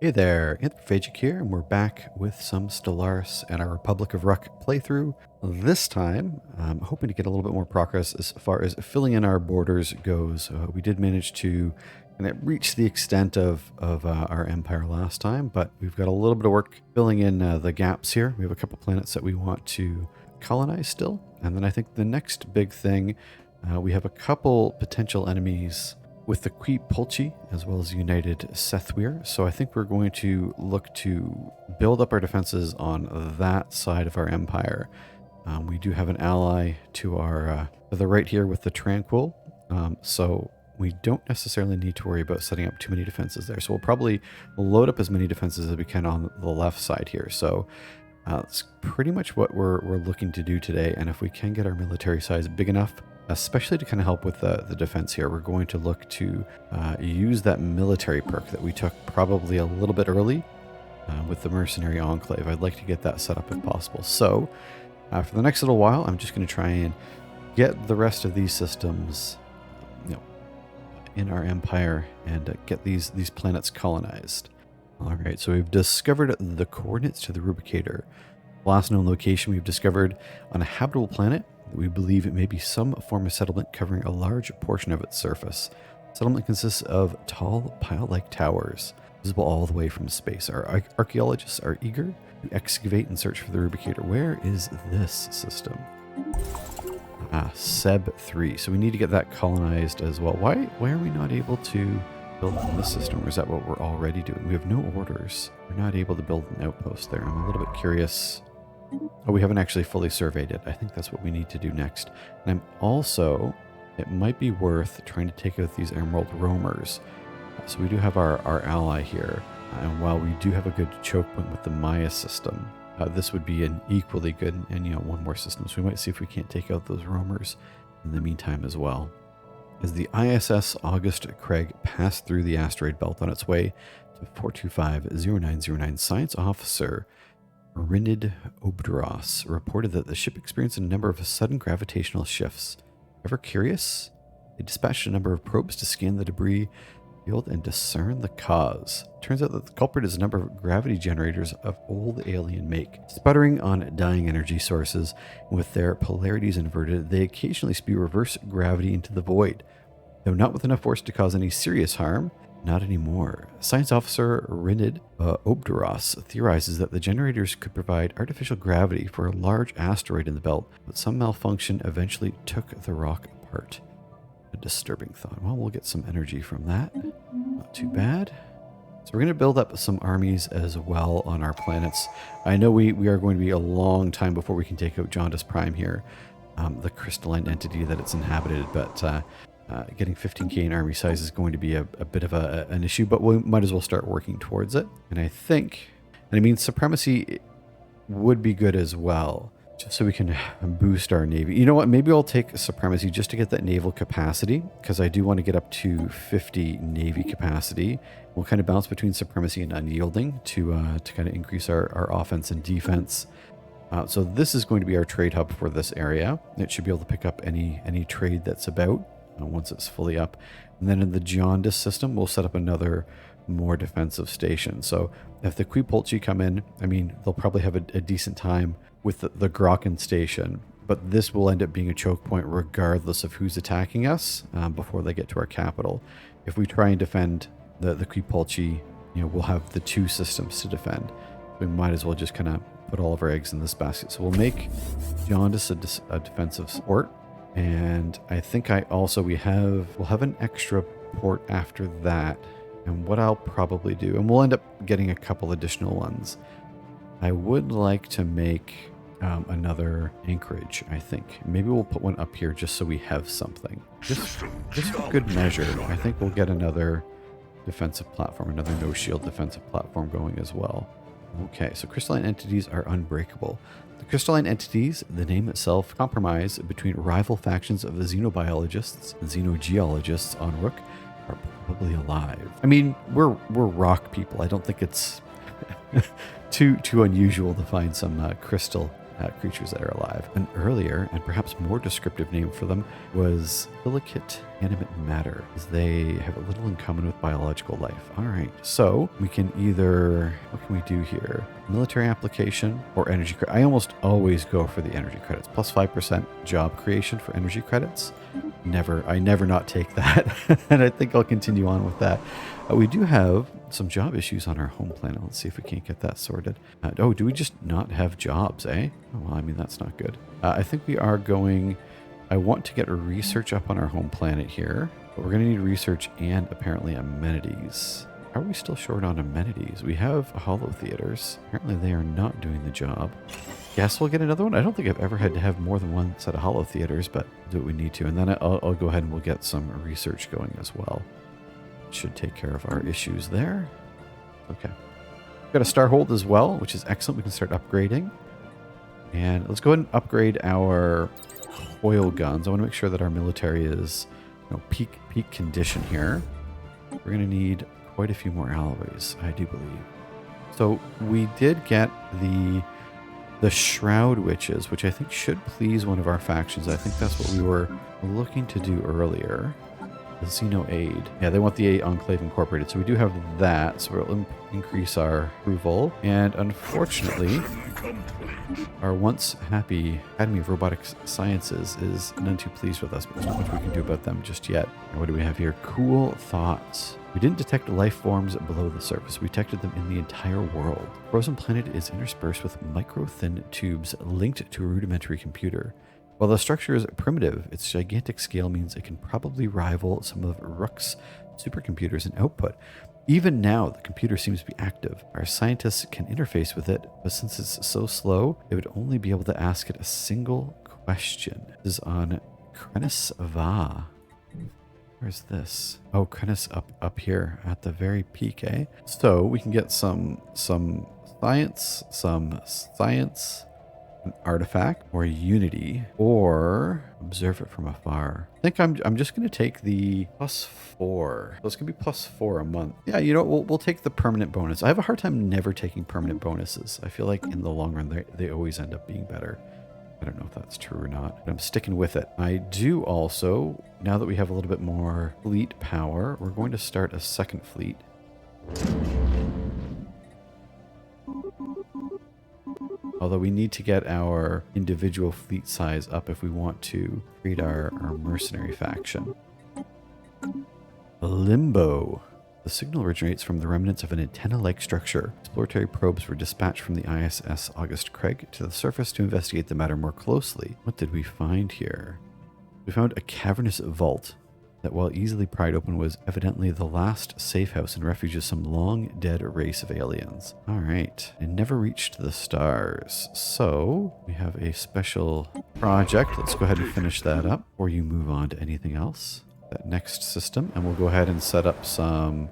Hey there, Anthropophagic here, and we're back with some Stellaris and our Republic of Rukk playthrough. This time, I'm hoping to get a little bit more progress as far as filling in our borders goes. We did manage to reach the extent of our empire last time, but we've got a little bit of work filling in the gaps here. We have a couple planets that we want to colonize still, and then I think the next big thing, we have a couple potential enemies with the Qui Pulci as well as United Sethweir. So I think we're going to look to build up our defenses on that side of our empire. We do have an ally to our to the right here with the Tranquil. So we don't necessarily need to worry about setting up too many defenses there. So we'll probably load up as many defenses as we can on the left side here. So that's pretty much what we're looking to do today. And if we can get our military size big enough, especially to kind of help with the defense here, we're going to look to use that military perk that we took probably a little bit early with the Mercenary Enclave. I'd like to get that set up if possible. So for the next little while, I'm just going to try and get the rest of these systems in our empire and get these planets colonized. All right, so we've discovered the coordinates to the Rubricator. Last known location we've discovered on a habitable planet. We believe it may be some form of settlement covering a large portion of its surface. Settlement consists of tall, pile-like towers, visible all the way from space. Our archaeologists are eager to excavate and search for the Rubricator. Where is this system? Seb 3. So we need to get that colonized as well. Why are we not able to build this system? Or is that what we're already doing? We have no orders. We're not able to build an outpost there. I'm a little bit curious. Oh, we haven't actually fully surveyed it. I think that's what we need to do next. And I'm also, it might be worth trying to take out these Emerald Roamers. So we do have our ally here. And while we do have a good choke point with the Maya system, this would be an equally good, and one more system. So we might see if we can't take out those Roamers in the meantime as well. As the ISS August Craig passed through the asteroid belt on its way to 4250909, Science Officer Rinid Obduras reported that the ship experienced a number of sudden gravitational shifts. Ever curious? They dispatched a number of probes to scan the debris field and discern the cause. Turns out that the culprit is a number of gravity generators of old alien make. Sputtering on dying energy sources, and with their polarities inverted, they occasionally spew reverse gravity into the void. Though not with enough force to cause any serious harm, not anymore. Science Officer Rinid Obduras theorizes that the generators could provide artificial gravity for a large asteroid in the belt, but some malfunction eventually took the rock apart. A disturbing thought. Well, we'll get some energy from that. Not too bad. So we're going to build up some armies as well on our planets. I know we are going to be a long time before we can take out Jaundice Prime here, the crystalline entity that it's inhabited, but getting 15k in army size is going to be a bit of an issue, but we might as well start working towards it. And I think, supremacy would be good as well, just so we can boost our navy. You know what? Maybe I'll take supremacy just to get that naval capacity, because I do want to get up to 50 navy capacity. We'll kind of bounce between supremacy and unyielding to kind of increase our offense and defense. So this is going to be our trade hub for this area. It should be able to pick up any trade that's about. Once it's fully up. And then in the Jaundice system, we'll set up another more defensive station. So if the Qui Pulci come in, they'll probably have a decent time with the Grokken station, but this will end up being a choke point regardless of who's attacking us before they get to our capital. If we try and defend the Qui Pulci, we'll have the two systems to defend. We might as well just kind of put all of our eggs in this basket. So we'll make Jaundice a defensive support. And I think we'll have an extra port after that. And what I'll probably do, and we'll end up getting a couple additional ones. I would like to make another anchorage, I think. Maybe we'll put one up here just so we have something. Just for good measure, I think we'll get another defensive platform, another no-shield defensive platform going as well. Okay, so crystalline entities are unbreakable. The crystalline entities, the name itself, compromise between rival factions of the xenobiologists and xenogeologists on Rukk are probably alive. We're rock people. I don't think it's too unusual to find some crystal creatures that are alive. An earlier and perhaps more descriptive name for them was silicate animate matter, as they have a little in common with biological life. All right, so we can either, what can we do here? Military application or energy credit. I almost always go for the energy credits. Plus 5% job creation for energy credits. I never not take that. And I think I'll continue on with that. We do have some job issues on our home planet. Let's see if we can't get that sorted. Oh, do we just not have jobs, eh? Oh, well, I mean, that's not good. I think we are going... I want to get research up on our home planet here, but we're going to need research and apparently amenities. Are we still short on amenities? We have hollow theaters. Apparently they are not doing the job. Guess we'll get another one. I don't think I've ever had to have more than one set of hollow theaters, but do what we need to. And then I'll go ahead and we'll get some research going as well. Should take care of our issues there. Okay. We've got a star hold as well, which is excellent. We can start upgrading. And let's go ahead and upgrade our oil guns. I want to make sure that our military is, you know, peak condition here. We're going to need quite a few more alloys, I do believe. So we did get the Shroud Witches, which I think should please one of our factions. I think that's what we were looking to do earlier. The Xeno Aid. Yeah, they want the Enclave Incorporated. So we do have that. So we'll increase our approval. And unfortunately, our once happy Academy of Robotic Sciences is none too pleased with us, but there's not much we can do about them just yet. And what do we have here? Cool thoughts. We didn't detect life forms below the surface. We detected them in the entire world. The frozen planet is interspersed with micro-thin tubes linked to a rudimentary computer. While the structure is primitive, its gigantic scale means it can probably rival some of Rukk's supercomputers in output. Even now, the computer seems to be active. Our scientists can interface with it, but since it's so slow, they would only be able to ask it a single question. This is on Krenis Va. Where's this? Oh, Krenis up here at the very peak, eh? So we can get some science, an artifact, or unity, or observe it from afar. I think I'm just going to take the +4. So it's going to be +4 a month. Yeah, you know, we'll take the permanent bonus. I have a hard time never taking permanent bonuses. I feel like in the long run, they always end up being better. I don't know if that's true or not, but I'm sticking with it. I do also, now that we have a little bit more fleet power, we're going to start a second fleet. Although we need to get our individual fleet size up if we want to create our mercenary faction. Limbo. The signal originates from the remnants of an antenna-like structure. Exploratory probes were dispatched from the ISS August Craig to the surface to investigate the matter more closely. What did we find here? We found a cavernous vault that, while easily pried open, was evidently the last safe house and refuge of some long-dead race of aliens. All right. It never reached the stars. So we have a special project. Let's go ahead and finish that up before you move on to anything else. That next system, and we'll go ahead and set up some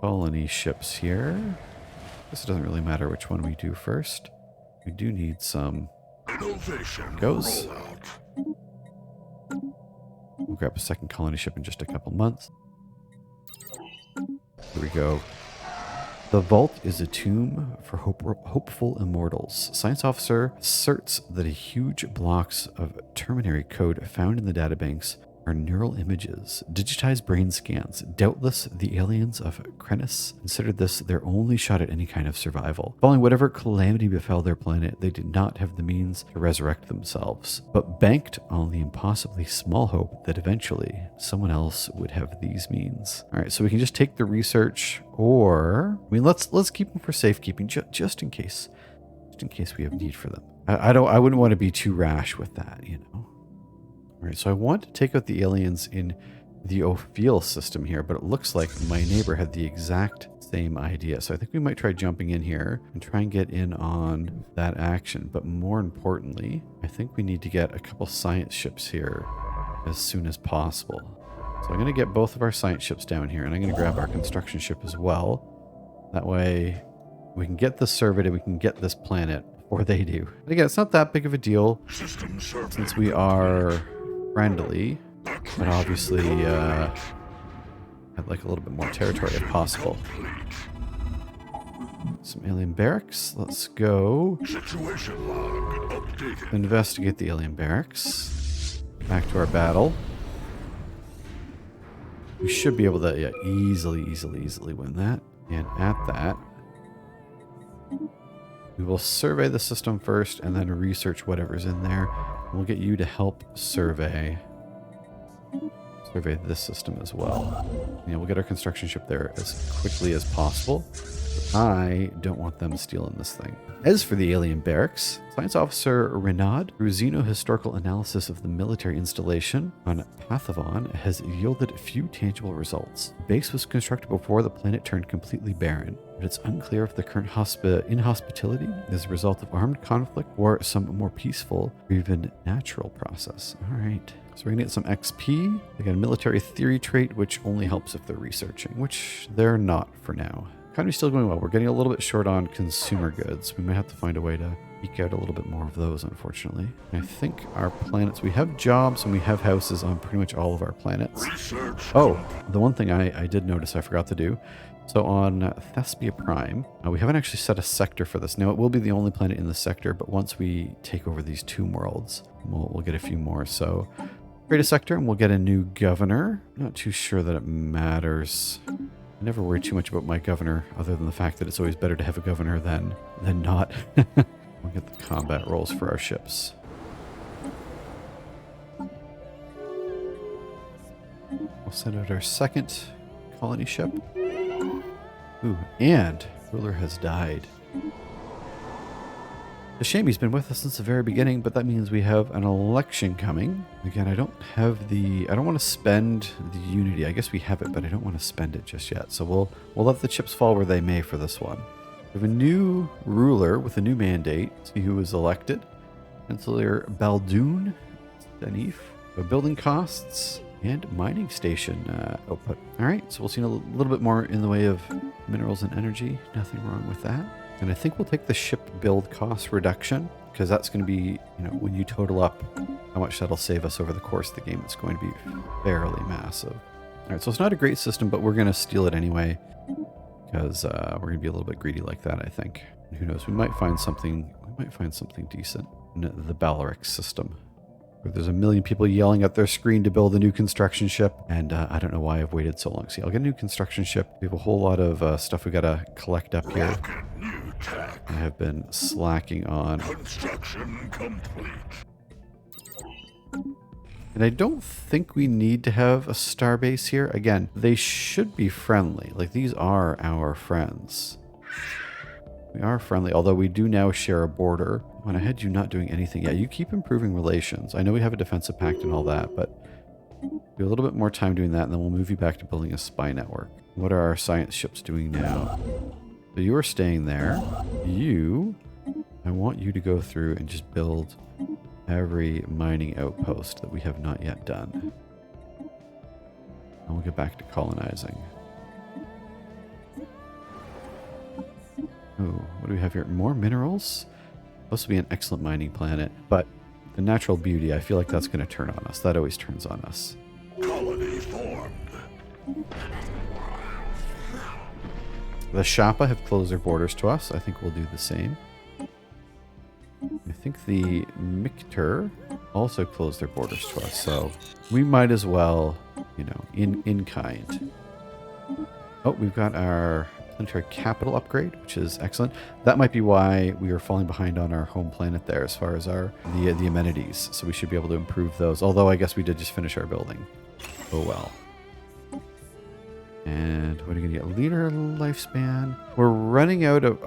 colony ships here. This doesn't really matter which one we do first. We do need some goes. We'll grab a second colony ship in just a couple months. Here we go. The vault is a tomb for hopeful immortals. Science officer asserts that a huge blocks of terminary code found in the databanks are neural images, digitized brain scans. Doubtless, the aliens of Krenis considered this their only shot at any kind of survival. Following whatever calamity befell their planet, they did not have the means to resurrect themselves, but banked on the impossibly small hope that eventually someone else would have these means. All right, so we can just take the research, or I mean, let's keep them for safekeeping, just in case we have need for them. I wouldn't want to be too rash with that, you know. All right, so I want to take out the aliens in the Ophiel system here, but it looks like my neighbor had the exact same idea. So I think we might try jumping in here and try and get in on that action. But more importantly, I think we need to get a couple science ships here as soon as possible. So I'm going to get both of our science ships down here, and I'm going to grab our construction ship as well. That way we can get this surveyed and we can get this planet before they do. And again, it's not that big of a deal since we are friendly, but obviously I'd like a little bit more territory if possible. Some alien barracks. Let's go Situation log updated. investigate the alien barracks. Back to our battle. We should be able to easily win that. And at that, we will survey the system first and then research whatever's in there. We'll get you to help survey this system as well. Yeah, we'll get our construction ship there as quickly as possible. I don't want them stealing this thing. As for the alien barracks, Science Officer Renaud, through xenohistorical analysis of the military installation on Pathavon, has yielded few tangible results. The base was constructed before the planet turned completely barren, but it's unclear if the current inhospitality is a result of armed conflict or some more peaceful or even natural process. All right. So we're going to get some XP. They got a military theory trait, which only helps if they're researching, which they're not for now. Economy still going well. We're getting a little bit short on consumer goods. We might have to find a way to eke out a little bit more of those, unfortunately. And I think our planets, we have jobs and we have houses on pretty much all of our planets. Oh, the one thing I did notice I forgot to do. So on Thespia Prime, we haven't actually set a sector for this. Now, it will be the only planet in the sector, but once we take over these tomb worlds, we'll get a few more. So create a sector and we'll get a new governor. Not too sure that it matters. I never worry too much about my governor, other than the fact that it's always better to have a governor than not. We'll get the combat rolls for our ships. We'll send out our second colony ship. Ooh, and ruler has died. It's a shame he's been with us since the very beginning, but that means we have an election coming. Again, I don't want to spend the unity. I guess we have it, but I don't want to spend it just yet. So we'll let the chips fall where they may for this one. We have a new ruler with a new mandate. See who was elected. Chancellor Baldoon Danif. Building costs and mining station output. All right, so we'll see a little bit more in the way of minerals and energy. Nothing wrong with that. And I think we'll take the ship build cost reduction, because that's going to be, when you total up how much that'll save us over the course of the game, it's going to be fairly massive. All right, so it's not a great system, but we're going to steal it anyway, because we're going to be a little bit greedy like that, I think. And who knows, we might find something decent in the Balaric system, where there's a million people yelling at their screen to build a new construction ship, and I don't know why I've waited so long. See, I'll get a new construction ship. We have a whole lot of stuff we got to collect up here. I have been slacking on. Construction complete. And I don't think we need to have a starbase here. Again, they should be friendly. Like, these are our friends. We are friendly, although we do now share a border. When I had you not doing anything. Yeah, you keep improving relations. I know we have a defensive pact and all that, but do a little bit more time doing that, and then we'll move you back to building a spy network. What are our science ships doing now? So you are staying there. I want you to go through and just build every mining outpost that we have not yet done. And we'll get back to colonizing. Oh, what do we have here? More minerals? Supposed to be an excellent mining planet, but the natural beauty, I feel like that's going to turn on us. That always turns on us. Colony formed. The Shapa have closed their borders to us. I think we'll do the same. I think the Micter also closed their borders to us, so we might as well, in kind. Oh, we've got our planetary capital upgrade, which is excellent. That might be why we are falling behind on our home planet there as far as the amenities. So we should be able to improve those. Although I guess we did just finish our building. Oh well. And what are you going to get? Leader lifespan. We're running out of...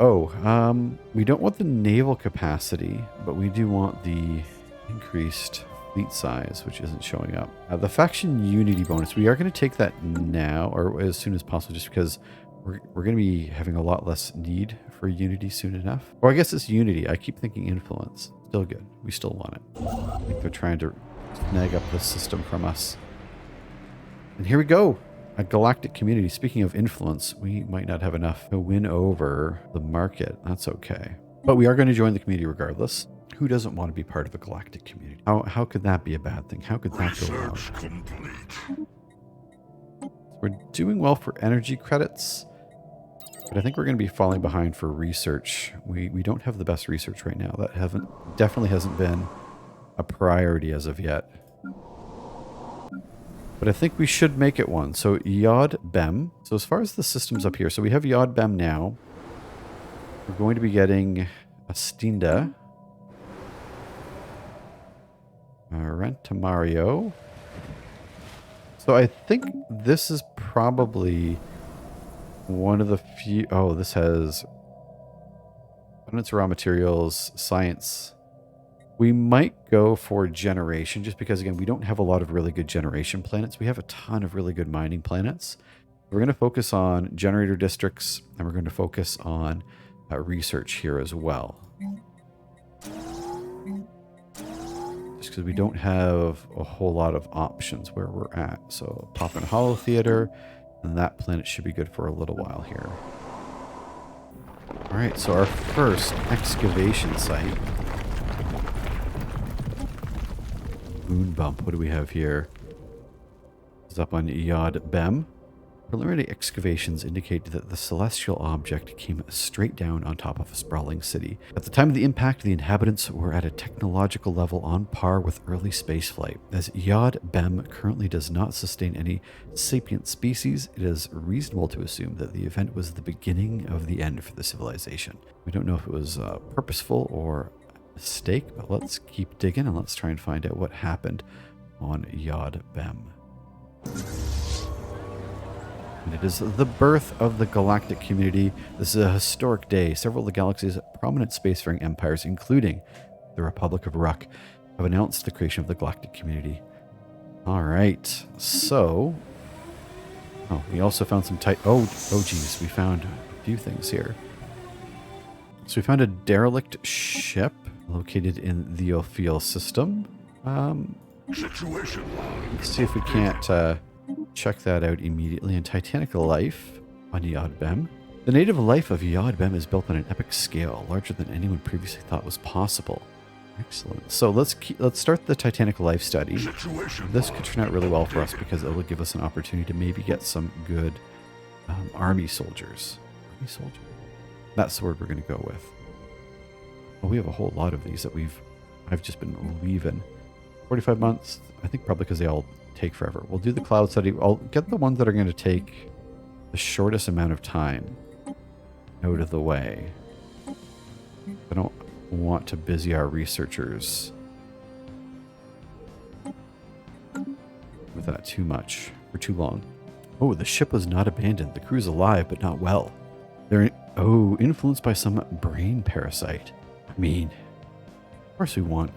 we don't want the naval capacity, but we do want the increased fleet size, which isn't showing up. The faction unity bonus, we are going to take that now, or as soon as possible, just because we're going to be having a lot less need for unity soon enough. Or I guess it's unity. I keep thinking influence. Still good. We still want it. I think they're trying to snag up this system from us. And here we go. A galactic community. Speaking of influence, we might not have enough to win over the market. That's okay. But we are going to join the community regardless. Who doesn't want to be part of a galactic community? How could that be a bad thing? How could that go wrong? Complete. We're doing well for energy credits. But I think we're going to be falling behind for research. We don't have the best research right now. That definitely hasn't been a priority as of yet. But I think we should make it one. So Yod Bem. So as far as the systems up here, so we have Yod Bem now. We're going to be getting a Stinda. Rentamario. So I think this is probably one of the few... Oh, this has abundance raw materials, science. We might go for generation, just because, again, we don't have a lot of really good generation planets. We have a ton of really good mining planets. We're going to focus on generator districts, and we're going to focus on research here as well. Just because we don't have a whole lot of options where we're at. So pop in Hollow Theater, and that planet should be good for a little while here. All right, so our first excavation site. Moon Bump, what do we have here? It's up on Yod Bem. Preliminary excavations indicate that the celestial object came straight down on top of a sprawling city. At the time of the impact, the inhabitants were at a technological level on par with early spaceflight. As Yod Bem currently does not sustain any sapient species, it is reasonable to assume that the event was the beginning of the end for the civilization. We don't know if it was purposeful or mistake, but let's keep digging and let's try and find out what happened on Yod Bem. And it is the birth of the galactic community. This is a historic day. Several of the galaxy's prominent spacefaring empires, including the Republic of Rukk, have announced the creation of the galactic community. All right, so... Oh, we also found some oh geez, we found a few things here. So we found a derelict ship located in the Ophiel system. Situation log. Let's see if we can't check that out immediately. In Titanic life on Yod Bem. The native life of Yod Bem is built on an epic scale, larger than anyone previously thought was possible. Excellent. So let's start the Titanic life study. This could turn out really well for us because it will give us an opportunity to maybe get some good army soldiers. Army soldier. That's the word we're going to go with. Oh, we have a whole lot of these that I've just been leaving. 45 months, I think probably because they all take forever. We'll do the cloud study. I'll get the ones that are going to take the shortest amount of time out of the way. I don't want to busy our researchers with that too much for too long. Oh, the ship was not abandoned. The crew's alive, but not well. They're influenced by some brain parasite. I mean, of course we'd want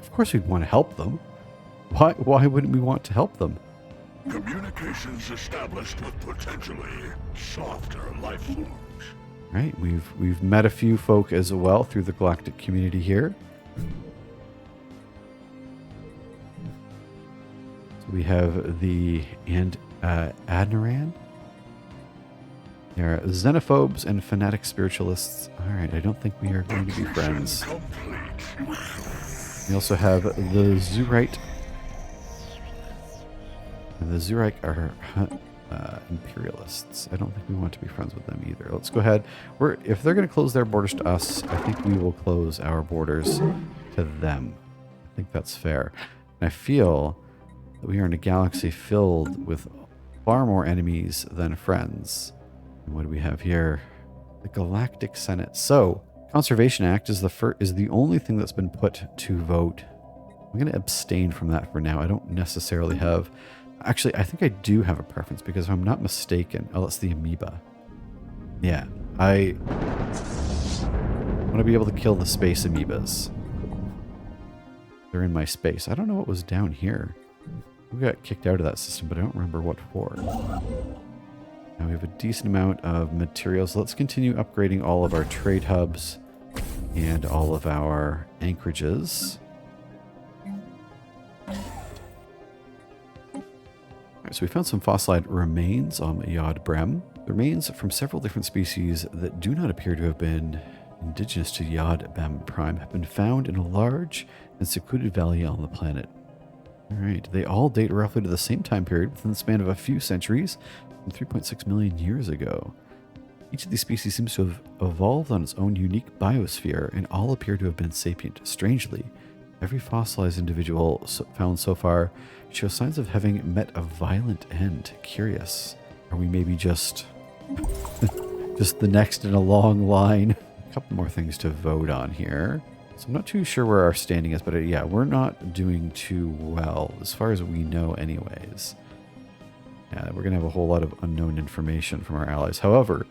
to help them. Why wouldn't we want to help them? Communications established with potentially softer life forms. Right, we've met a few folk as well through the galactic community here. So we have the Adnaran. There are xenophobes and fanatic spiritualists. All right, I don't think we are going to be friends. We also have the Zurite. And the Zurite are imperialists. I don't think we want to be friends with them either. Let's go ahead. If they're going to close their borders to us, I think we will close our borders to them. I think that's fair. And I feel that we are in a galaxy filled with far more enemies than friends. And what do we have here? The Galactic Senate. So, Conservation Act is the only thing that's been put to vote. I'm going to abstain from that for now. I don't necessarily have... Actually, I think I do have a preference because if I'm not mistaken... Oh, that's the amoeba. Yeah, I want to be able to kill the space amoebas. They're in my space. I don't know what was down here. We got kicked out of that system, but I don't remember what for. Now we have a decent amount of materials. Let's continue upgrading all of our trade hubs and all of our anchorages. So we found some fossilized remains on Yod Bem. Remains from several different species that do not appear to have been indigenous to Yod Bem Prime have been found in a large and secluded valley on the planet. All right, they all date roughly to the same time period within the span of a few centuries, from 3.6 million years ago. Each of these species seems to have evolved on its own unique biosphere, and all appear to have been sapient. Strangely, every fossilized individual found so far shows signs of having met a violent end. Curious. Are we maybe just the next in a long line? A couple more things to vote on here. So I'm not too sure where our standing is, but yeah, we're not doing too well as far as we know anyways. Yeah, we're going to have a whole lot of unknown information from our allies. However,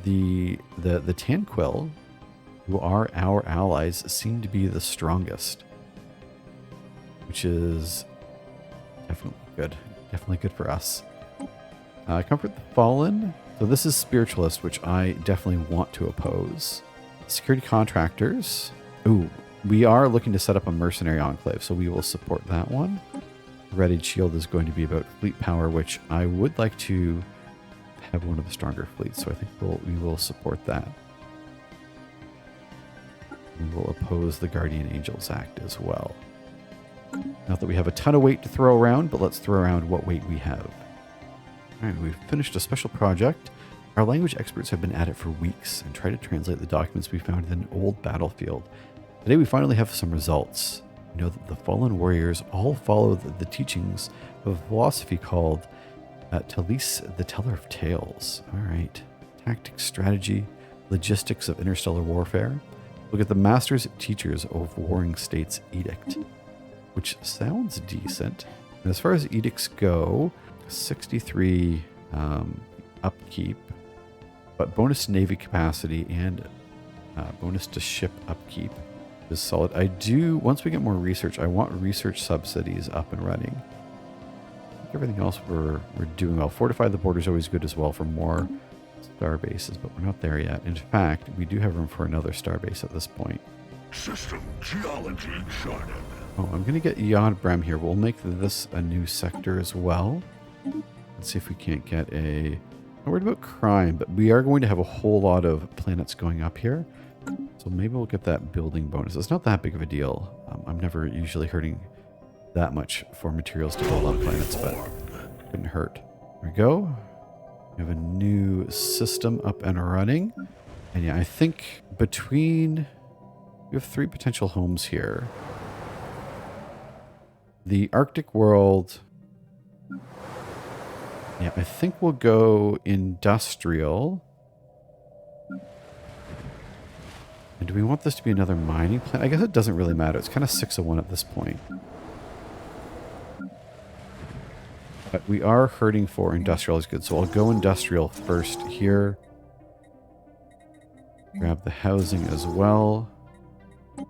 the Tanquill, who are our allies, seem to be the strongest, which is definitely good. Definitely good for us. Comfort the Fallen. So this is Spiritualist, which I definitely want to oppose. Security Contractors. Ooh, we are looking to set up a mercenary enclave, so we will support that one. Readied Shield is going to be about fleet power, which I would like to have one of the stronger fleets, so I think we will support that. We will oppose the Guardian Angels Act as well. Not that we have a ton of weight to throw around, but let's throw around what weight we have. Alright, we've finished a special project. Our language experts have been at it for weeks and tried to translate the documents we found in an old battlefield. Today we finally have some results. We know that the fallen warriors all follow the teachings of a philosophy called Talis, the Teller of Tales. Alright. Tactics, strategy, logistics of interstellar warfare. Look at the Masters Teachers of Warring States Edict, which sounds decent. And as far as edicts go, 63 upkeep, but bonus to navy capacity and bonus to ship upkeep is solid. I do, once we get more research, I want research subsidies up and running. I think everything else we're doing well. Fortify the border is always good as well for more star bases, but we're not there yet. In fact, we do have room for another star base at this point. System geology charted. Oh, I'm going to get Yodbrem here. We'll make this a new sector as well. Let's see if we can't get a... I'm worried about crime, but we are going to have a whole lot of planets going up here. So maybe we'll get that building bonus. It's not that big of a deal. I'm never usually hurting that much for materials to build on planets, but it couldn't hurt. There we go. We have a new system up and running. And yeah, I think between... We have 3 potential homes here. The Arctic world... Yeah, I think we'll go industrial. And do we want this to be another mining plant? I guess it doesn't really matter. It's kind of 6 of 1 at this point. But we are hurting for industrial is good. So I'll go industrial first here. Grab the housing as well. And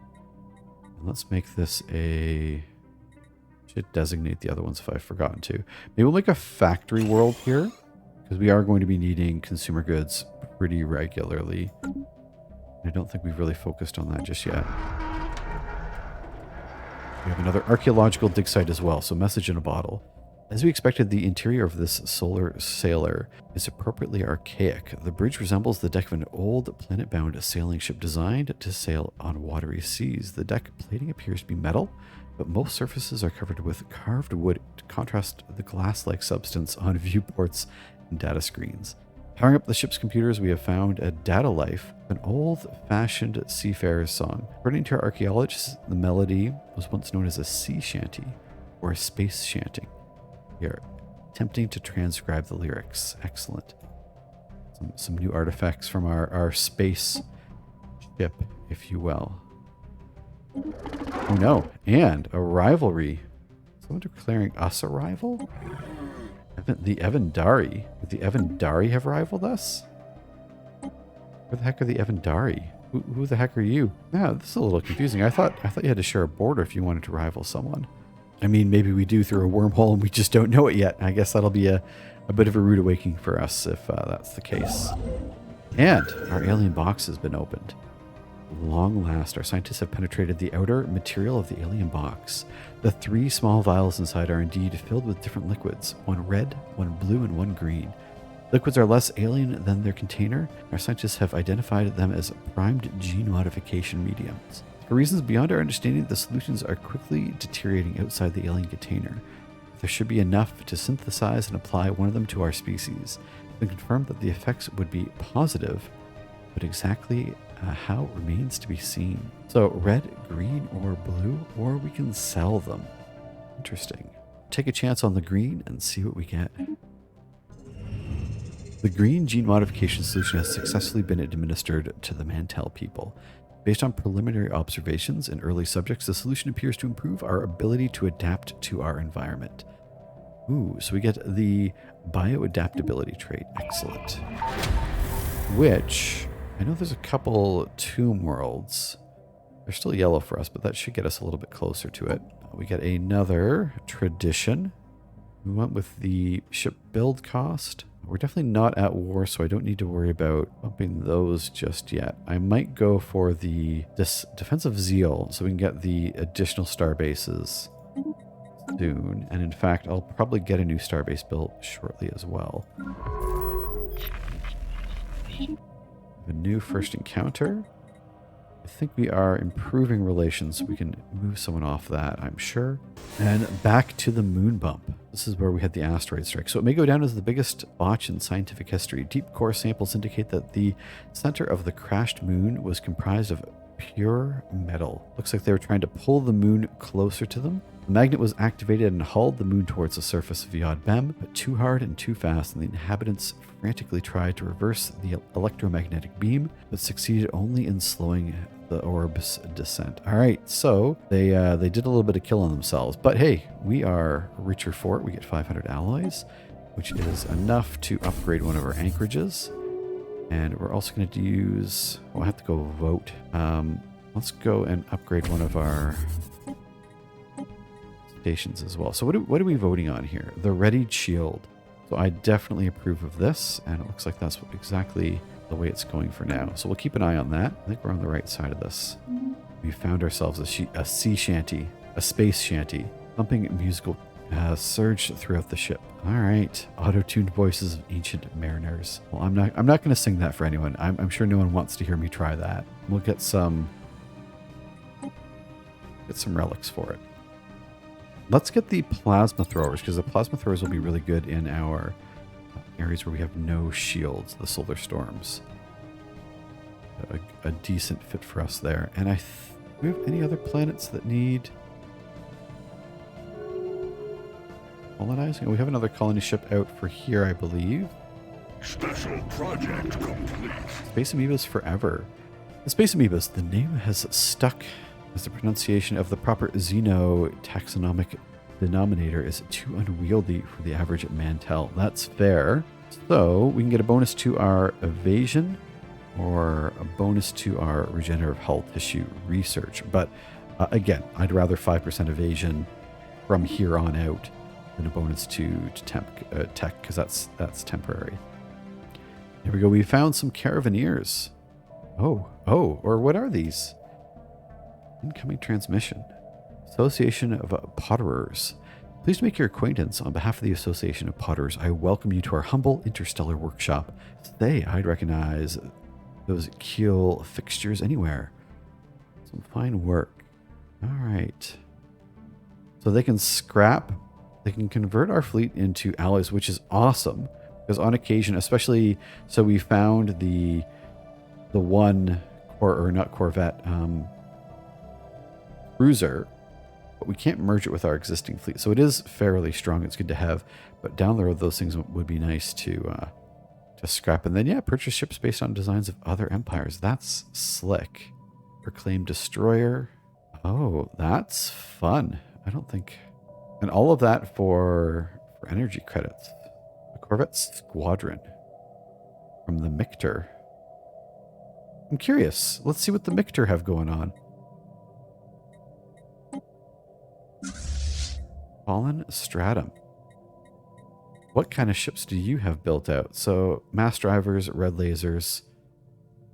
let's make this a... Should designate the other ones if I've forgotten to. Maybe we'll make a factory world here, because we are going to be needing consumer goods pretty regularly. I don't think we've really focused on that just yet. We have another archaeological dig site as well, so message in a bottle. As we expected, the interior of this solar sailor is appropriately archaic. The bridge resembles the deck of an old planet-bound sailing ship designed to sail on watery seas. The deck plating appears to be metal, but most surfaces are covered with carved wood to contrast the glass-like substance on viewports and data screens. Powering up the ship's computers, we have found a data life, an old-fashioned seafarer's song. According to our archaeologists, the melody was once known as a sea shanty or a space chanting. We are attempting to transcribe the lyrics. Excellent. Some new artifacts from our space ship, if you will. Oh no, and a rivalry. Someone declaring us a rival? The Evandari. Would the Evandari have rivaled us? Where the heck are the Evandari? Who the heck are you? Yeah, this is a little confusing. I thought you had to share a border if you wanted to rival someone. I mean, maybe we do through a wormhole and we just don't know it yet. I guess that'll be a bit of a rude awakening for us if that's the case. And our alien box has been opened. At long last, our scientists have penetrated the outer material of the alien box. The 3 small vials inside are indeed filled with different liquids, one red, one blue, and one green. Liquids are less alien than their container. Our scientists have identified them as primed gene modification mediums. For reasons beyond our understanding, the solutions are quickly deteriorating outside the alien container. There should be enough to synthesize and apply one of them to our species. been confirmed that the effects would be positive, but exactly how remains to be seen. So red, green, or blue, or we can sell them. Interesting. Take a chance on the green and see what we get. The green gene modification solution has successfully been administered to the Mantel people. Based on preliminary observations in early subjects, the solution appears to improve our ability to adapt to our environment. Ooh, so we get the bioadaptability trait. Excellent. Which, I know there's a couple tomb worlds. They're still yellow for us, but that should get us a little bit closer to it. We get another tradition. We went with the ship build cost. We're definitely not at war, so I don't need to worry about bumping those just yet. I might go for the defensive zeal so we can get the additional star bases soon. And in fact, I'll probably get a new starbase built shortly as well. A new first encounter. I think we are improving relations. We can move someone off that, I'm sure. And back to the moon bump. This is where we had the asteroid strike. So it may go down as the biggest botch in scientific history. Deep core samples indicate that the center of the crashed moon was comprised of pure metal. Looks like they were trying to pull the moon closer to them. The magnet was activated and hauled the moon towards the surface of Yod Bem, but too hard and too fast, and the inhabitants frantically tried to reverse the electromagnetic beam, but succeeded only in slowing the orb's descent. All right, so they did a little bit of killing themselves, but hey, we are richer for it. We get 500 alloys, which is enough to upgrade one of our anchorages. And we're also going to use, well, I have to go vote. Let's go and upgrade one of our stations as well. So what are we voting on here? The readied shield. So I definitely approve of this, and it looks like that's exactly the way it's going for now. So we'll keep an eye on that. I think we're on the right side of this. We found ourselves a sea shanty, a space shanty. Thumping musical surged throughout the ship. All right, auto-tuned voices of ancient mariners. Well, I'm not going to sing that for anyone. I'm sure no one wants to hear me try that. We'll get some relics for it. Let's get the plasma throwers, because the plasma throwers will be really good in our areas where we have no shields, the solar storms. A decent fit for us there. And do we have any other planets that need colonizing? We have another colony ship out for here, I believe. Special project complete. Space Amoebas forever. The Space Amoebas, the name has stuck as the pronunciation of the proper xenotaxonomic denominator is too unwieldy for the average Mantel. That's fair. So we can get a bonus to our evasion or a bonus to our regenerative hull tissue research. But again, I'd rather 5% evasion from here on out than a bonus to tech, because that's temporary. Here we go. We found some Caravaneers. Oh, or what are these? Incoming transmission. Association of Potterers. Pleased to make your acquaintance. On behalf of the Association of Potterers, I welcome you to our humble interstellar workshop. Today, I'd recognize those keel fixtures anywhere. Some fine work. All right. So they can scrap. They can convert our fleet into alloys, which is awesome. Because on occasion, especially, so we found the one, or not Corvette, cruiser, but we can't merge it with our existing fleet. So it is fairly strong. It's good to have, but down the road, those things would be nice to scrap. And then, yeah, purchase ships based on designs of other empires. That's slick. Proclaimed destroyer. Oh, that's fun. I don't think, and all of that for energy credits. The Corvette Squadron from the Mictor. I'm curious. Let's see what the Mictor have going on. Fallen Stratum. What kind of ships do you have built out? So, mass drivers, red lasers,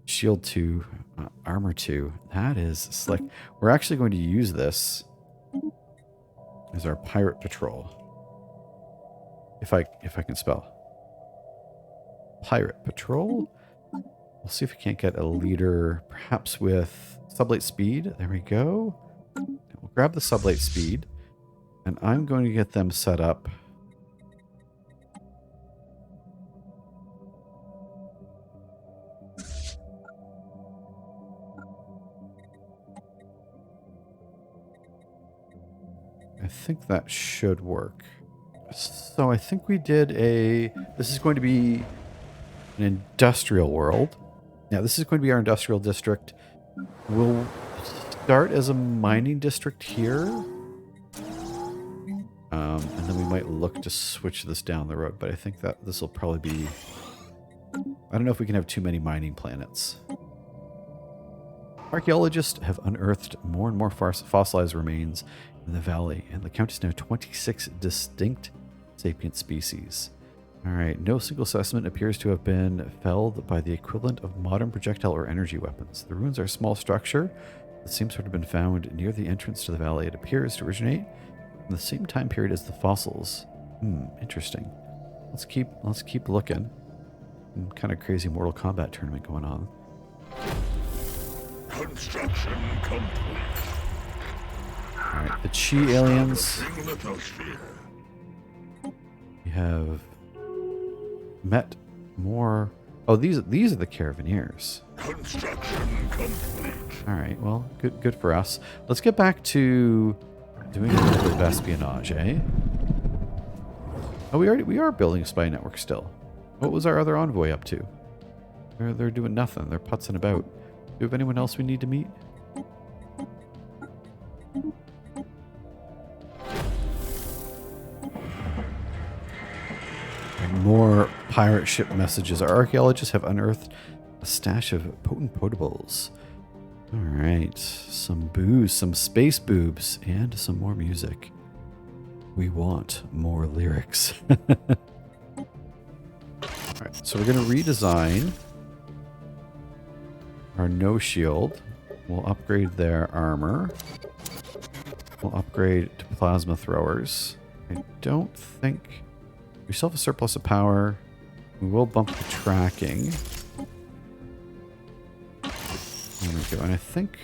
shield 2, armor 2. That is slick. We're actually going to use this as our pirate patrol. If I can spell. Pirate patrol. We'll see if we can't get a leader, perhaps with sublight speed. There we go. We'll grab the sublight speed. And I'm going to get them set up I think that should work. So I think we did a... This is going to be an industrial world. Now, this is going to be our industrial district. We'll start as a mining district here. And then we might look to switch this down the road. But I think that this will probably be... I don't know if we can have too many mining planets. Archaeologists have unearthed more and more fossilized remains in the valley, and the count is now 26 distinct sapient species. Alright, no single specimen appears to have been felled by the equivalent of modern projectile or energy weapons. The ruins are a small structure that seems to have been found near the entrance to the valley. It appears to originate in the same time period as the fossils. Interesting. Let's keep looking. Some kind of crazy Mortal Kombat tournament going on. Construction complete. Alright, the Chi aliens. We have met more... Oh, these are the Caravaneers. Construction complete. Alright, well, good for us. Let's get back to doing a little bit of espionage, eh? Oh, we are building a spy network still. What was our other envoy up to? They're doing nothing. They're putzing about. Do we have anyone else we need to meet? And more pirate ship messages. Our archaeologists have unearthed a stash of potent potables. Alright, some booze, some space boobs, and some more music. We want more lyrics. Alright, so we're going to redesign our no shield. We'll upgrade their armor. We'll upgrade to plasma throwers. I don't think... We still have a surplus of power. We will bump the tracking. There we go. And I think...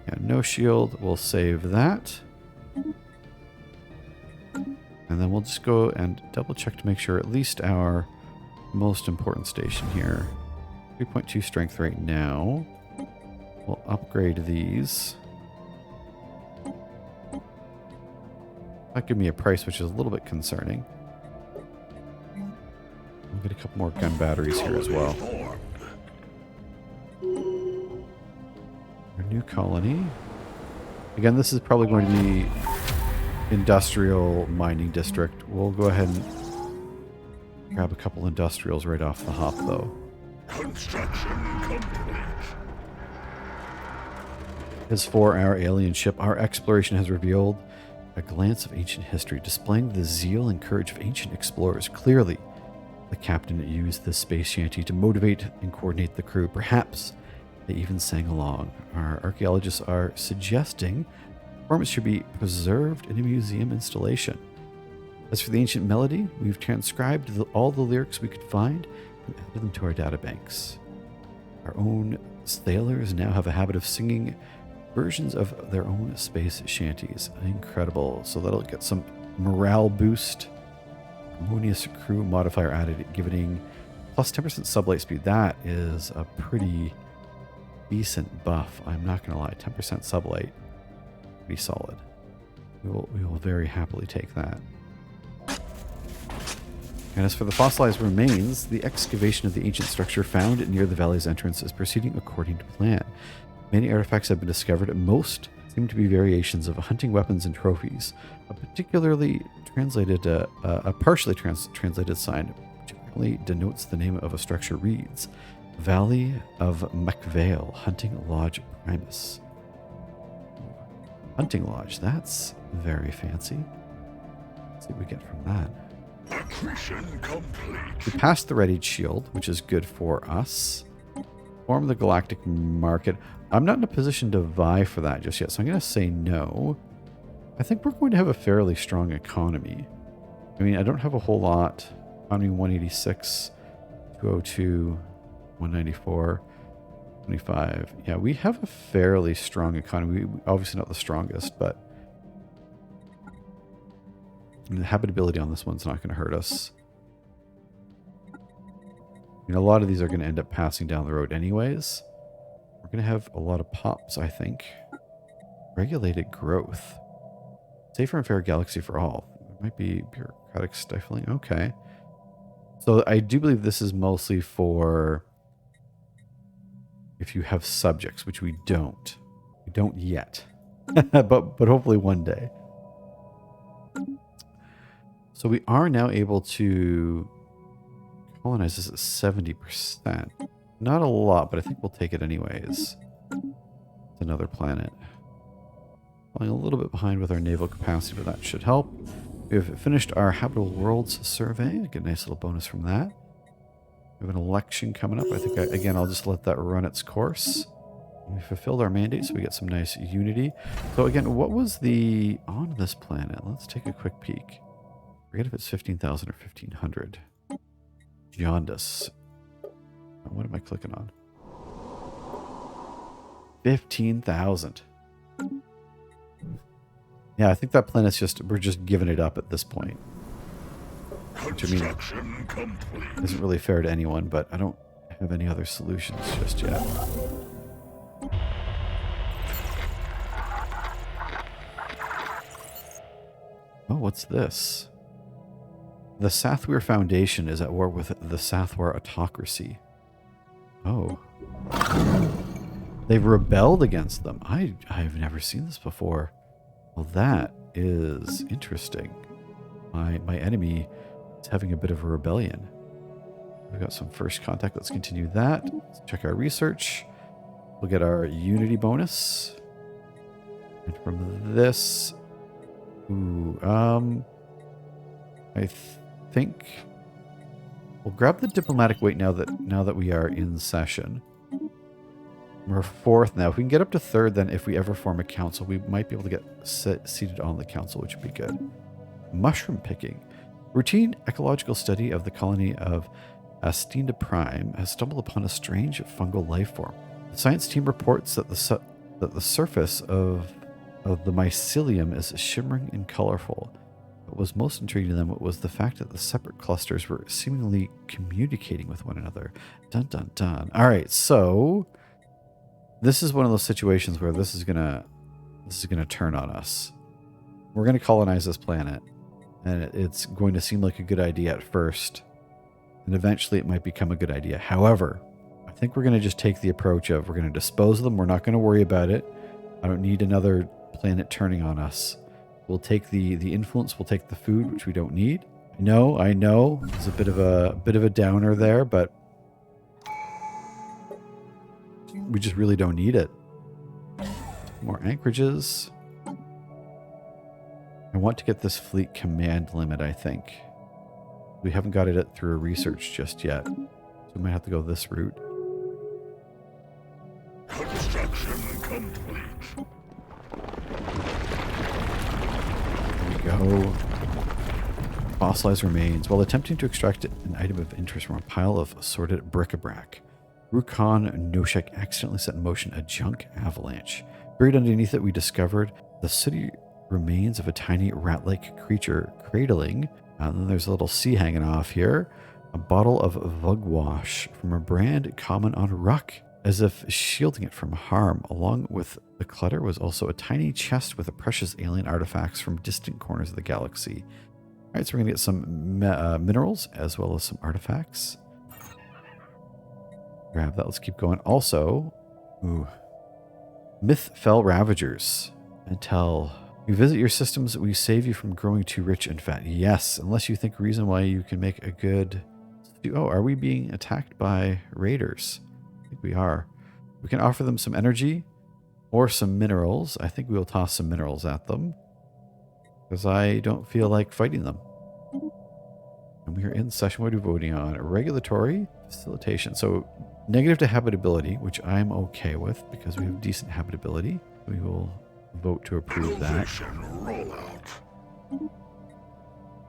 Yeah, no shield. We'll save that. And then we'll just go and double check to make sure at least our most important station here. 3.2 strength right now. We'll upgrade these. That give me a price which is a little bit concerning. We'll get a couple more gun batteries here as well. Our new colony. Again, this is probably going to be industrial mining district. We'll go ahead and grab a couple industrials right off the hop, though. Construction complete. As for our alien ship, our exploration has revealed a glance of ancient history, displaying the zeal and courage of ancient explorers. Clearly, the captain used this space shanty to motivate and coordinate the crew. Perhaps they even sang along. Our archaeologists are suggesting performance should be preserved in a museum installation. As for the ancient melody, we've transcribed all the lyrics we could find and added them to our databanks. Our own sailors now have a habit of singing versions of their own space shanties. Incredible. So that'll get some morale boost. Harmonious crew modifier added, giving plus 10% sublight speed. That is a pretty decent buff. I'm not going to lie. 10% sublight. Pretty solid. We will very happily take that. And as for the fossilized remains, the excavation of the ancient structure found near the valley's entrance is proceeding according to plan. Many artifacts have been discovered, and most seem to be variations of hunting weapons and trophies. A particularly translated, a partially translated sign generally denotes the name of a structure reads, Valley of MacVale, Hunting Lodge Primus. Hunting Lodge, that's very fancy. Let's see what we get from that. Accretion complete. We passed the readied shield, which is good for us. Form the galactic market. I'm not in a position to vie for that just yet, so I'm going to say no. I think we're going to have a fairly strong economy. I mean, I don't have a whole lot. Economy 186, 202, 194, 25. Yeah, we have a fairly strong economy. Obviously not the strongest, but the habitability on this one's not going to hurt us. You know, a lot of these are going to end up passing down the road anyways. We're going to have a lot of pops, I think. Regulated growth. Safer and fair galaxy for all. It might be bureaucratic stifling. Okay. So I do believe this is mostly for if you have subjects, which we don't. We don't yet. but hopefully one day. So we are now able to colonize this at 70%. Not a lot, but I think we'll take it anyways. It's another planet. Falling a little bit behind with our naval capacity, but that should help. We have finished our Habitable Worlds survey. Get a nice little bonus from that. We have an election coming up. I think, again, I'll just let that run its course. We fulfilled our mandate, so we get some nice unity. So again, what was the... on this planet? Let's take a quick peek. Forget if it's 15,000 or 1,500. Jaundice. What am I clicking on? 15,000. Yeah, I think that planet's just... we're just giving it up at this point. Which, I mean, isn't really fair to anyone, but I don't have any other solutions just yet. Oh, what's this? The Sathwir Foundation is at war with the Sathwar Autocracy. Oh. They've rebelled against them. I've never seen this before. Well, that is interesting. My enemy is having a bit of a rebellion. We've got some first contact. Let's continue that. Let's check our research. We'll get our unity bonus. And from this... ooh, I think we'll grab the diplomatic weight now that we are in session. We're fourth now. If we can get up to third, then if we ever form a council, we might be able to get seated on the council, which would be good. Mushroom picking. Routine ecological study of the colony of Astinda Prime has stumbled upon a strange fungal life form. The science team reports that the surface of the mycelium is shimmering and colorful. What was most intriguing to them was the fact that the separate clusters were seemingly communicating with one another. Dun dun dun. All right, so this is one of those situations where this is gonna turn on us. We're gonna colonize this planet, and it's going to seem like a good idea at first, and eventually it might become a good idea. However, I think we're gonna just take the approach of we're gonna dispose of them. We're not gonna worry about it. I don't need another planet turning on us. We'll take the influence. We'll take the food, which we don't need. I know. It's a bit of a downer there, but we just really don't need it. More anchorages. I want to get this fleet command limit, I think. We haven't got it through a research just yet. So we might have to go this route. Construction complete. There we go. Fossilized remains. While attempting to extract an item of interest from a pile of assorted bric-a-brac, Rukon Noshek accidentally set in motion a junk avalanche. Buried underneath it, we discovered the sooty remains of a tiny rat-like creature cradling. And then there's a little sea hanging off here. A bottle of Vugwash from a brand common on Rukk, as if shielding it from harm. Along with the clutter was also a tiny chest with the precious alien artifacts from distant corners of the galaxy. All right, so we're going to get some minerals as well as some artifacts. Grab that. Let's keep going. Also, Myth-Fell Ravagers. Until we visit your systems, we save you from growing too rich and fat. Yes, unless you think reason why you can make a good... Oh, are we being attacked by raiders? I think we are. We can offer them some energy or some minerals. I think we will toss some minerals at them because I don't feel like fighting them. And we are in session. What are we voting on? Regulatory facilitation. So negative to habitability, which I'm okay with because we have decent habitability. We will vote to approve that.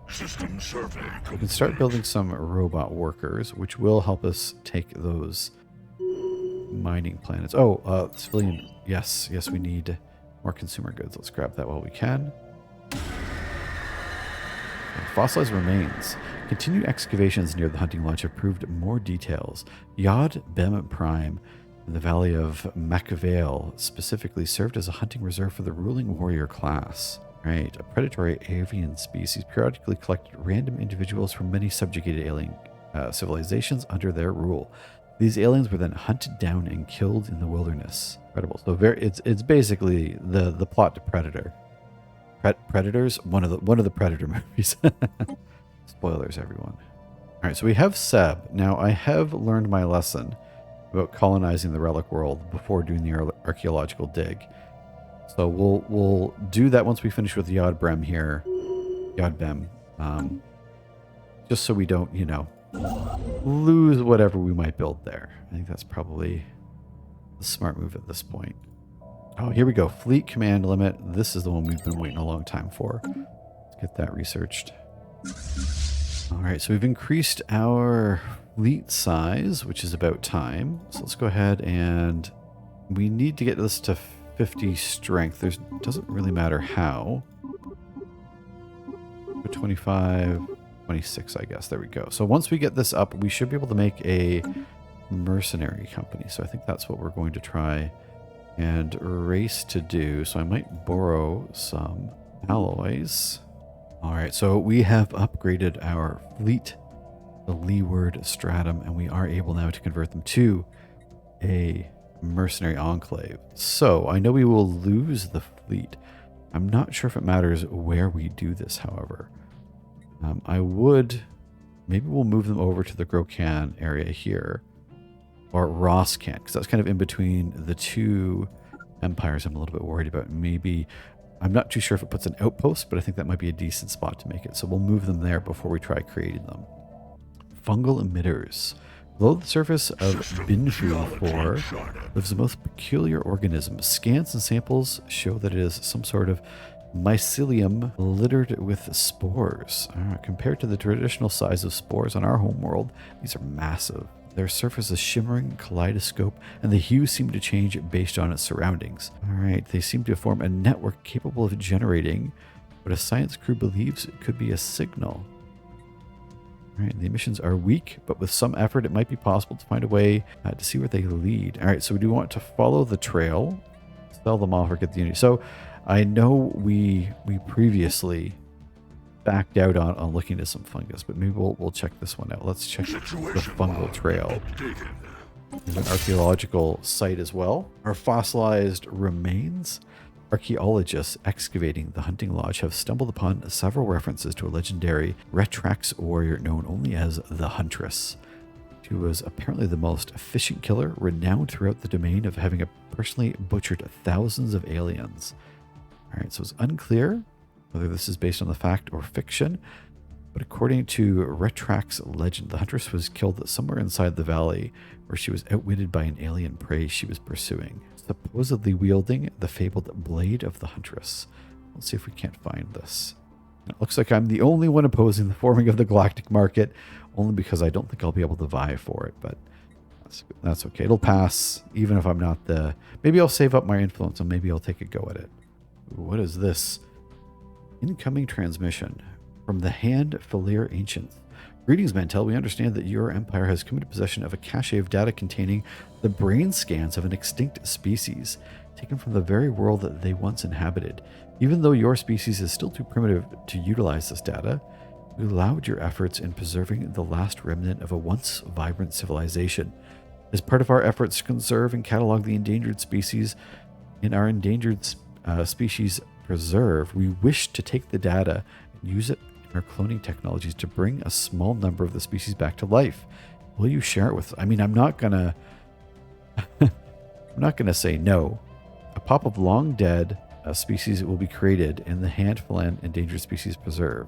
System survey. We can start building some robot workers, which will help us take those mining planets. Oh, civilian. Yes, we need more consumer goods. Let's grab that while we can. Fossilized remains. Continued excavations near the hunting lodge have proved more details. Yod Bem Prime in the valley of Macavale specifically served as a hunting reserve for the ruling warrior class. Right, a predatory avian species periodically collected random individuals from many subjugated alien civilizations under their rule. These aliens were then hunted down and killed in the wilderness. Incredible. So it's basically the plot to Predator. Predators, one of the Predator movies. Spoilers, everyone. All right, so we have Seb. Now I have learned my lesson about colonizing the relic world before doing the archaeological dig. So we'll do that once we finish with Yodbrem here. Yodbem. Just so we don't, lose whatever we might build there. I think that's probably the smart move at this point. Oh, here we go. Fleet command limit. This is the one we've been waiting a long time for. Let's get that researched. All right, so we've increased our fleet size, which is about time. So let's go ahead and we need to get this to 50 strength. Doesn't really matter how. 25, 26, I guess. There we go. So once we get this up, we should be able to make a mercenary company. So I think that's what we're going to try and race to do. So I might borrow some alloys. All right, so we have upgraded our fleet, the leeward stratum, and we are able now to convert them to a mercenary enclave. So I know we will lose the fleet. I'm not sure if it matters where we do this, however. Maybe we'll move them over to the Grokan area here, or Roscan, because that's kind of in between the two empires I'm a little bit worried about. Maybe, I'm not too sure if it puts an outpost, but I think that might be a decent spot to make it. So we'll move them there before we try creating them. Fungal Emitters. Below the surface of Binfu 4 lives the most peculiar organism. Scans and samples show that it is some sort of mycelium littered with spores. Compared to the traditional size of spores on our homeworld, these are massive. Their surface is shimmering kaleidoscope, and the hues seem to change based on its surroundings. All right, they seem to form a network capable of generating what a science crew believes it could be a signal. All right, the emissions are weak, but with some effort, it might be possible to find a way to see where they lead. All right, so we do want to follow the trail, sell them off, or get the unity. So I know we previously backed out on looking at some fungus, but maybe we'll check this one out. Let's check the fungal trail. There's an archaeological site as well. Our fossilized remains. Archaeologists excavating the hunting lodge have stumbled upon several references to a legendary Retrax warrior known only as the Huntress, who was apparently the most efficient killer, renowned throughout the domain of having personally butchered thousands of aliens. All right, so it's unclear whether this is based on the fact or fiction, but according to Retrax legend, the Huntress was killed somewhere inside the valley where she was outwitted by an alien prey she was pursuing, supposedly wielding the fabled Blade of the Huntress. Let's see if we can't find this. It looks like I'm the only one opposing the forming of the galactic market, only because I don't think I'll be able to vie for it, but that's okay. It'll pass, even if I'm not the... Maybe I'll save up my influence and maybe I'll take a go at it. Ooh, what is this? Incoming transmission from the Hand Falir Ancients. Greetings, Mantel. We understand that your empire has come into possession of a cache of data containing the brain scans of an extinct species, taken from the very world that they once inhabited. Even though your species is still too primitive to utilize this data, we laud your efforts in preserving the last remnant of a once vibrant civilization. As part of our efforts to conserve and catalog the endangered species in our endangered species preserve, we wish to take the data and use it in our cloning technologies to bring a small number of the species back to life. Will you share it with us? I mean, I'm not gonna say no. A pop of long dead species will be created in the Handful and Endangered Species Preserve.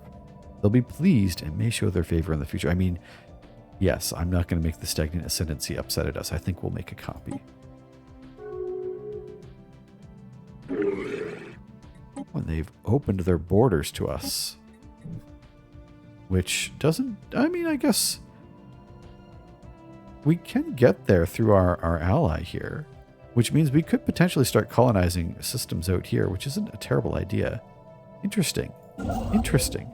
They'll be pleased and may show their favor in the future. I mean, yes, I'm not going to make the stagnant ascendancy upset at us. I think we'll make a copy. When they've opened their borders to us, which doesn't, I mean, I guess we can get there through our ally here, which means we could potentially start colonizing systems out here, which isn't a terrible idea. Interesting. Interesting.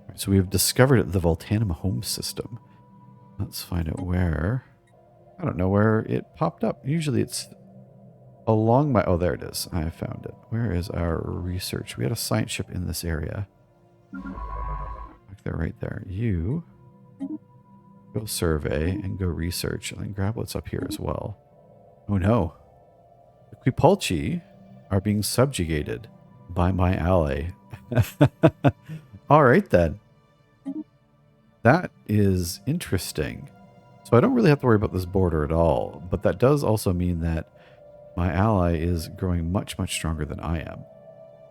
Right, so we have discovered the Voltanum home system. Let's find out where. I don't know where it popped up. Usually it's along my... Oh, there it is. I found it. Where is our research? We had a science ship in this area. Back there, right there. You go survey and go research, and then grab what's up here as well. Oh no. The Quipulci are being subjugated by my ally. All right then. That is interesting. So I don't really have to worry about this border at all, but that does also mean that my ally is growing much, much stronger than I am.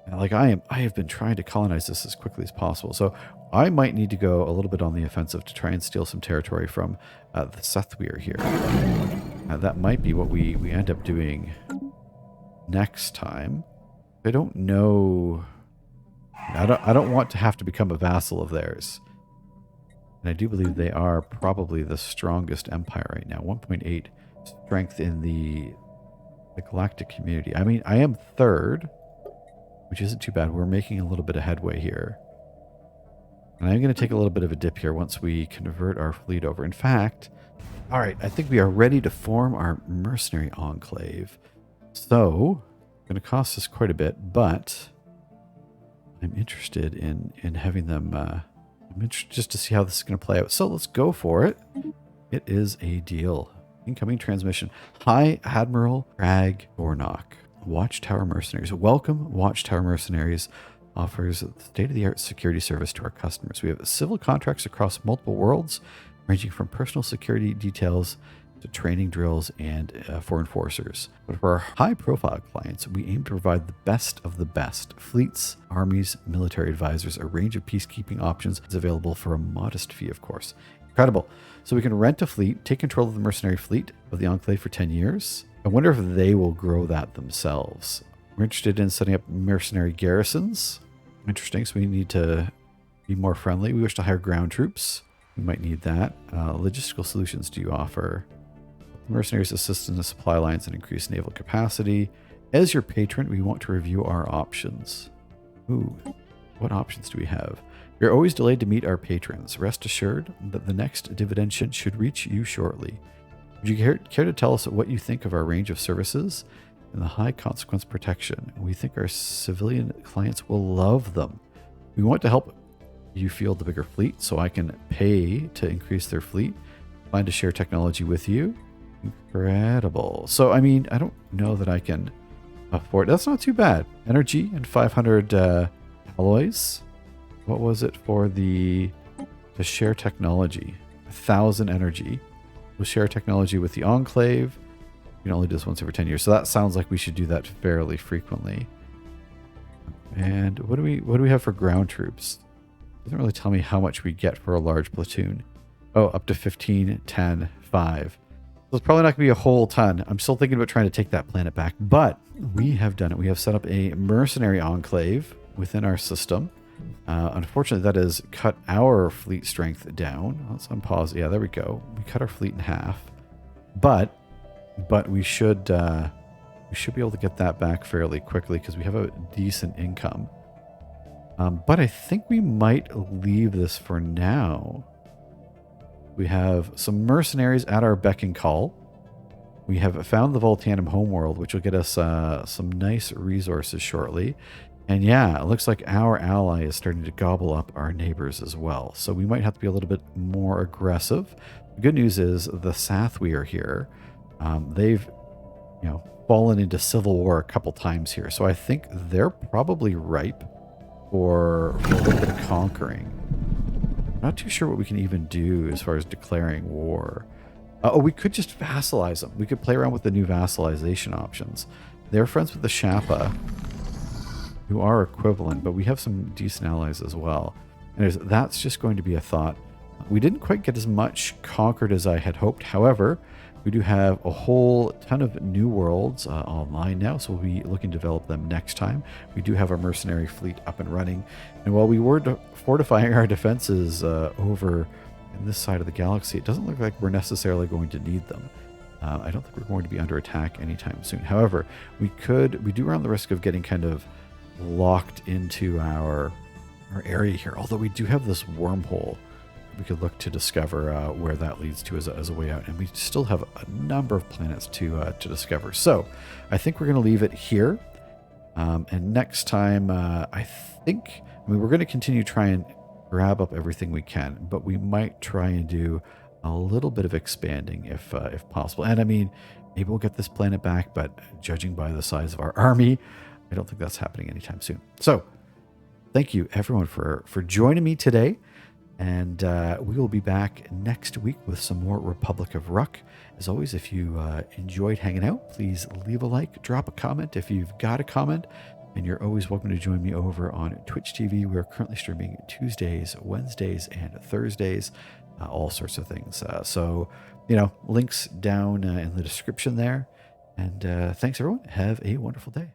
And like I have been trying to colonize this as quickly as possible. So I might need to go a little bit on the offensive to try and steal some territory from the Sethweir here. That might be what we end up doing next time. I don't know. I don't want to have to become a vassal of theirs. And I do believe they are probably the strongest empire right now. 1.8 strength in the galactic community. I mean, I am third, which isn't too bad. We're making a little bit of headway here. And I'm going to take a little bit of a dip here once we convert our fleet over. In fact, all right, I think we are ready to form our mercenary enclave. So, it's going to cost us quite a bit, but I'm interested in having them... I'm interested just to see how this is going to play out. So let's go for it. It is a deal. Incoming transmission. Hi, Admiral Crag Gornock. Watchtower Mercenaries. Welcome, Watchtower Mercenaries. Offers state-of-the-art security service to our customers. We have civil contracts across multiple worlds, ranging from personal security details to training drills and for enforcers. But for our high-profile clients, we aim to provide the best of the best. Fleets, armies, military advisors, a range of peacekeeping options is available for a modest fee, of course. Incredible. So we can rent a fleet, take control of the mercenary fleet of the Enclave for 10 years. I wonder if they will grow that themselves. We're interested in setting up mercenary garrisons. Interesting, so we need to be more friendly. We wish to hire ground troops. We might need that. Logistical solutions do you offer? Mercenaries assist in the supply lines and increase naval capacity. As your patron, we want to review our options. Ooh, what options do we have? You're always delayed to meet our patrons. Rest assured that the next dividend should reach you shortly. Would you care to tell us what you think of our range of services and the high consequence protection? We think our civilian clients will love them. We want to help you field the bigger fleet, so I can pay to increase their fleet. Plan to share technology with you. Incredible. So, I mean, I don't know that I can afford... That's not too bad. Energy and 500 alloys. What was it for to share technology? 1,000 energy. We'll share technology with the Enclave. You can only do this once every 10 years. So that sounds like we should do that fairly frequently. And what do we have for ground troops? It doesn't really tell me how much we get for a large platoon. Oh, up to 15, 10, 5. So it's probably not going to be a whole ton. I'm still thinking about trying to take that planet back, but we have done it. We have set up a mercenary enclave within our system. Unfortunately, that has cut our fleet strength down. Let's unpause. Yeah, there we go. We cut our fleet in half, but we should be able to get that back fairly quickly because we have a decent income. But I think we might leave this for now. We have some mercenaries at our beck and call. We have found the Voltanum homeworld, which will get us some nice resources shortly. And yeah, it looks like our ally is starting to gobble up our neighbors as well. So we might have to be a little bit more aggressive. The good news is the Sethweir here, they've fallen into civil war a couple times here. So I think they're probably ripe for a little bit of conquering. Not too sure what we can even do as far as declaring war. We could just vassalize them. We could play around with the new vassalization options. They're friends with the Shappa, who are equivalent, but we have some decent allies as well. And that's just going to be a thought. We didn't quite get as much conquered as I had hoped. However, we do have a whole ton of new worlds online now, so we'll be looking to develop them next time. We do have our mercenary fleet up and running. And while we were fortifying our defenses over in this side of the galaxy, it doesn't look like we're necessarily going to need them. I don't think we're going to be under attack anytime soon. However, we do run the risk of getting kind of locked into our area here, although we do have this wormhole we could look to discover where that leads to as a way out. And we still have a number of planets to discover. So I think we're going to leave it here. And next time, I mean, we're going to continue to try and grab up everything we can, but we might try and do a little bit of expanding if possible. And I mean, maybe we'll get this planet back, but judging by the size of our army, I don't think that's happening anytime soon. So thank you everyone for joining me today. And we will be back next week with some more Republic of Rukk. As always, if you enjoyed hanging out, please leave a like, drop a comment if you've got a comment. And you're always welcome to join me over on Twitch TV. We are currently streaming Tuesdays, Wednesdays, and Thursdays, all sorts of things. So, links down in the description there. And thanks, everyone. Have a wonderful day.